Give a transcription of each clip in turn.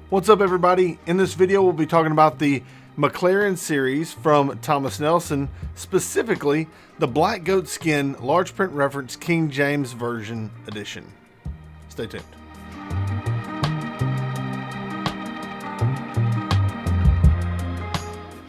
What's up, everybody? In this video, we'll be talking about the MACLAREN series from Thomas Nelson, specifically the Black Goatskin Large Print Reference King James Version Edition. Stay tuned.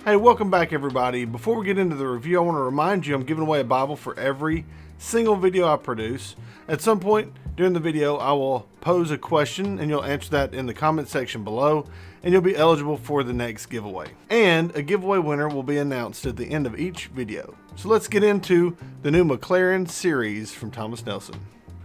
Hey, welcome back, everybody. Before we get into the review, I want to remind you I'm giving away a Bible for every single video I produce. At some point during the video, I will pose a question and you'll answer that in the comment section below, and you'll be eligible for the next giveaway. And a giveaway winner will be announced at the end of each video. So let's get into the new MACLAREN series from Thomas Nelson.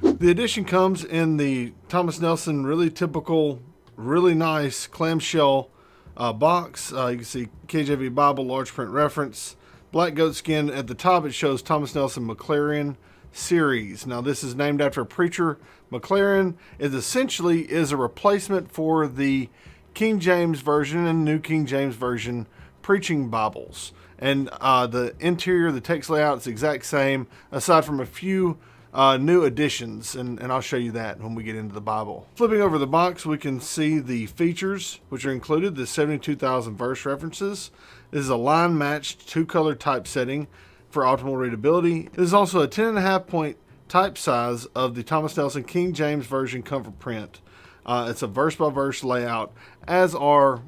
The edition comes in the Thomas Nelson really typical, really nice clamshell box. You can see KJV Bible, large print reference, black goatskin. At the top it shows Thomas Nelson MACLAREN series. Now this is named after a preacher. MACLAREN essentially is a replacement for the King James Version and New King James Version preaching Bibles. And the interior, the text layout is the exact same, aside from a few new additions, and I'll show you that when we get into the Bible. Flipping over the box, we can see the features which are included, the 72,000 verse references. This is a line matched 2-color typesetting for optimal readability. This is also a 10.5 point type size of the Thomas Nelson King James Version comfort print. It's a verse by verse layout, as are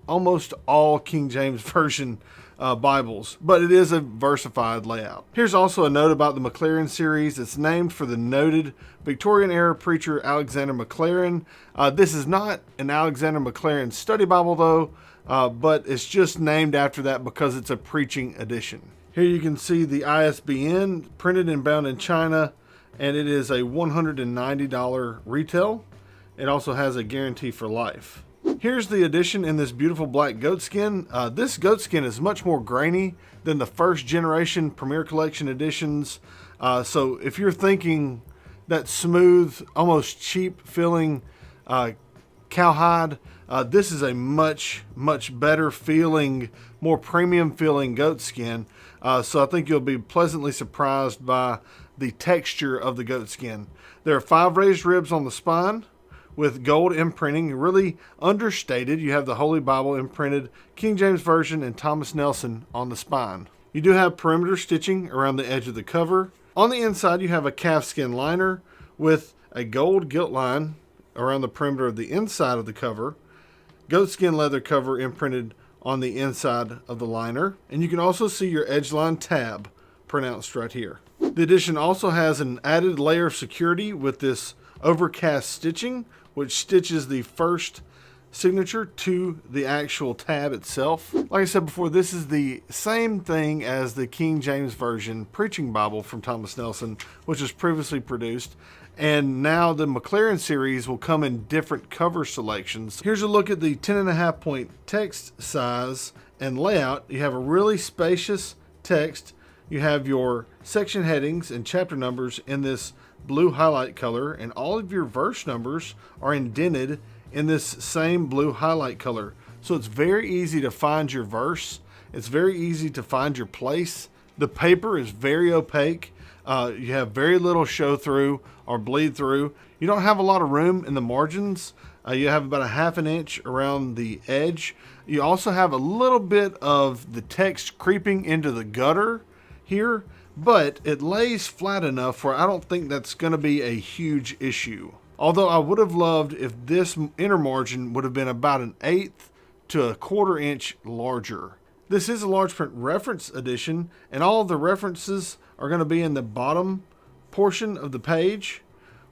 almost all King James Version Bibles, but it is a versified layout. Here's also a note about the MACLAREN series. It's named for the noted Victorian era preacher Alexander MACLAREN. This is not an Alexander MACLAREN study Bible though, but it's just named after that because it's a preaching edition. Here you can see the ISBN, printed and bound in China, and it is a $190 retail. It also has a guarantee for life. Here's the edition in this beautiful black goatskin. This goatskin is much more grainy than the first generation Premier Collection editions. So if you're thinking that smooth, almost cheap feeling cowhide, this is a much better feeling, more premium feeling goatskin. So I think you'll be pleasantly surprised by the texture of the goatskin. There are 5 raised ribs on the spine with gold imprinting, really understated. You have the Holy Bible imprinted, King James Version, and Thomas Nelson on the spine. You do have perimeter stitching around the edge of the cover. On the inside, you have a calfskin liner with a gold gilt line around the perimeter of the inside of the cover. Goatskin leather cover imprinted on the inside of the liner. And you can also see your edgeline tab pronounced right here. The edition also has an added layer of security with this overcast stitching, which stitches the first signature to the actual tab itself. Like I said before, this is the same thing as the King James Version preaching Bible from Thomas Nelson, which was previously produced. And now the MACLAREN series will come in different cover selections. Here's a look at the 10.5 point text size and layout. You have a really spacious text. You have your section headings and chapter numbers in this blue highlight color, and all of your verse numbers are indented in this same blue highlight color. So it's very easy to find your verse. It's very easy to find your place. The paper is very opaque. You have very little show through or bleed through. You don't have a lot of room in the margins. You have about a 1/2 inch around the edge. You also have a little bit of the text creeping into the gutter here, but it lays flat enough where I don't think that's going to be a huge issue. Although I would have loved if this inner margin would have been about 1/8 to 1/4 inch larger. This is a large print reference edition, and all of the references are going to be in the bottom portion of the page,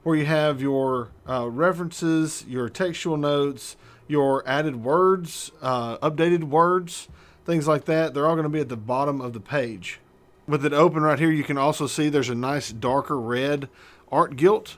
where you have your references, your textual notes, your added words, updated words, things like that. They're all going to be at the bottom of the page. With it open right here, you can also see there's a nice darker red art gilt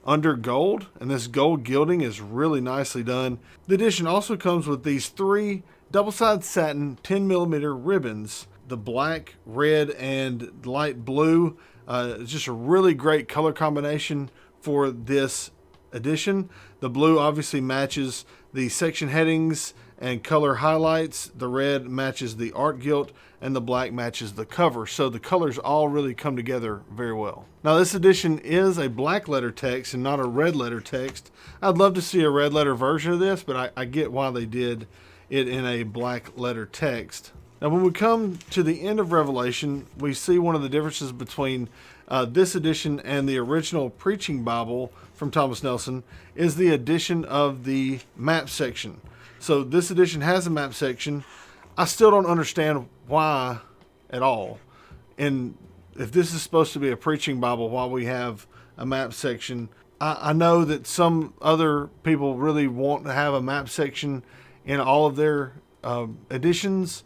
under gold, and this gold gilding is really nicely done. The edition also comes with these 3 double-sided satin 10mm ribbons, the black, red, and light blue. It's just a really great color combination for this edition. The blue obviously matches the section headings and color highlights. The red matches the art gilt, and the black matches the cover. So the colors all really come together very well. Now this edition is a black letter text and not a red letter text. I'd love to see a red letter version of this, but I get why they did it in a black letter text. Now when we come to the end of Revelation, we see one of the differences between this edition and the original Preaching Bible from Thomas Nelson is the addition of the map section. So this edition has a map section. I still don't understand why at all. And if this is supposed to be a preaching Bible, why we have a map section. I know that some other people really want to have a map section in all of their editions.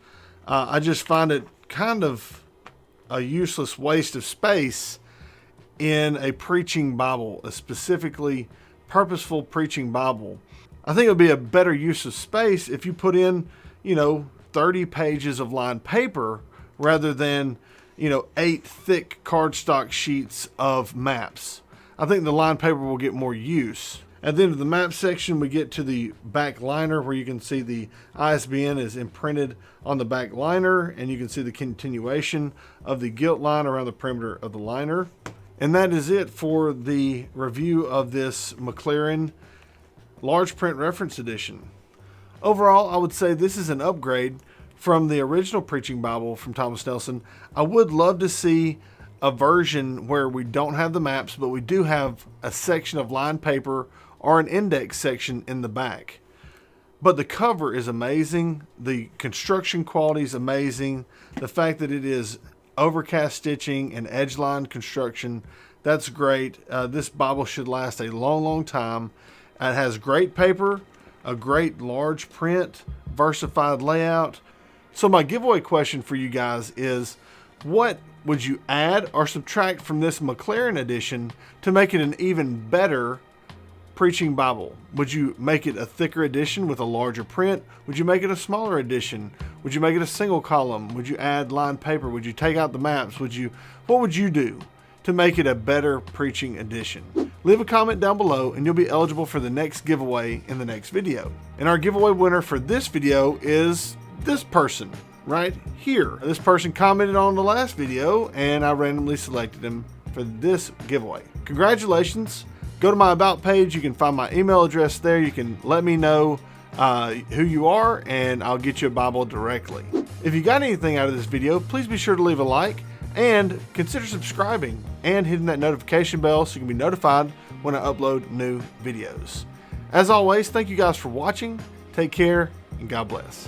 I just find it kind of a useless waste of space in a preaching Bible, a specifically purposeful preaching Bible. I think it would be a better use of space if you put in, 30 pages of lined paper rather than, 8 thick cardstock sheets of maps. I think the lined paper will get more use. At the end of the map section, we get to the back liner where you can see the ISBN is imprinted on the back liner, and you can see the continuation of the gilt line around the perimeter of the liner. And that is it for the review of this MACLAREN large print reference edition. Overall, I would say this is an upgrade from the original Preaching Bible from Thomas Nelson. I would love to see a version where we don't have the maps, but we do have a section of lined paper or an index section in the back. But the cover is amazing. The construction quality is amazing. The fact that it is overcast stitching and edge line construction, that's great. This Bible should last a long time. It has great paper, a great large print, versified layout. So my giveaway question for you guys is, what would you add or subtract from this MACLAREN edition to make it an even better preaching Bible? Would you make it a thicker edition with a larger print? Would you make it a smaller edition? Would you make it a single column? Would you add lined paper? Would you take out the maps? What would you do to make it a better preaching edition? Leave a comment down below and you'll be eligible for the next giveaway in the next video. And our giveaway winner for this video is this person right here. This person commented on the last video and I randomly selected him for this giveaway. Congratulations. Go to my About page. You can find my email address there. You can let me know who you are and I'll get you a Bible directly. If you got anything out of this video, please be sure to leave a like and consider subscribing and hitting that notification bell so you can be notified when I upload new videos. As always, thank you guys for watching. Take care and God bless.